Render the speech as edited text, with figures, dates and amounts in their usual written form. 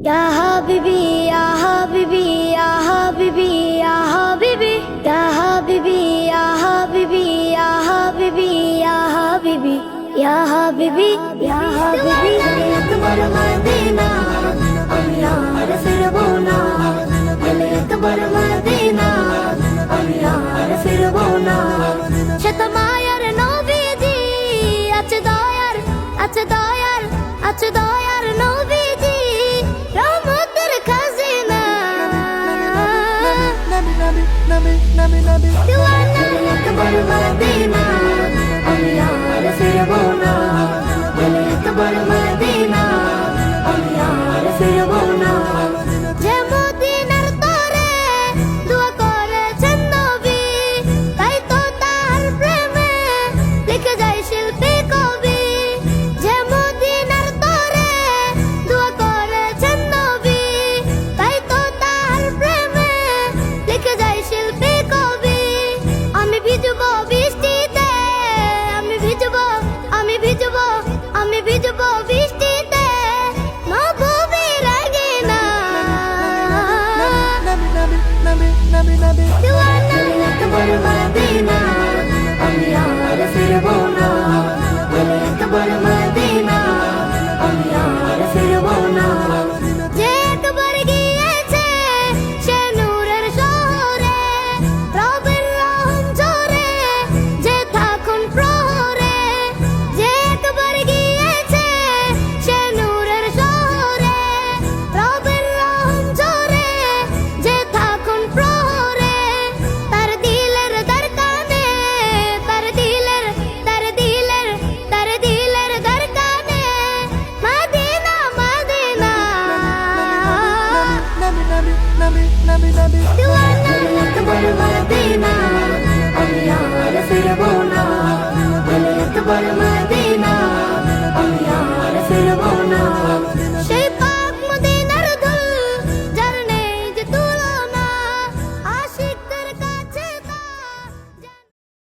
Ya habibi, ya habibi, ya habibi, ya habibi, ya habibi, ya habibi, ya habibi, ya habibi, ya habibi, ya habibi. একবার Medina আমি আর ফিরবো না, গেলে একবার Medina আমি আর ফিরবো না। সে তো মায়ার নবীজি, আছে দয়ার, আছে দয়ার, আছে দয়ার নবীজি, রহমতের খাজিনা। দিওয়ানা একবার মদিনা আমি আর ফিরবো না, গেলে একবার মদিনা আমি আর ফিরবো না। যে মদিনার তরে দোয়া করেছেন নবী, তাই তো তার প্রেমে লিখে যায় শিল্পী কবি। যে মদিনার তরে দোয়া করেছেন নবী, তাই তো তার প্রেমে লিখে যায় শিল্পী কবি। আমি ভিজবো বৃষ্টিতে, আমি ভিজবো, আমি ভিজবো, আমি ভিজবো বৃষ্টিতে, নবীর রাগিনা। দিওয়ানা একবার মদিনা আমি আর ফিরবো না, গেলে একবার মদিনা আমি আর ফিরবো না। যে একবার গিয়েছে সে নূরের শহরে, রবের রহম ঝরে যে থাকুন প্রহরে। যে একবার গিয়েছে সে নূরের শহরে, রবের রহম ঝরে যে থাকুন প্রহরে। তার দিলের দরকানে, তার দিলের, তার দিলের, তার দিলের দরকানে মদিনা, মদিনা। দিওয়ানা একবার মদিনা আমি আর ফিরবো না, গেলে একবার মদিনা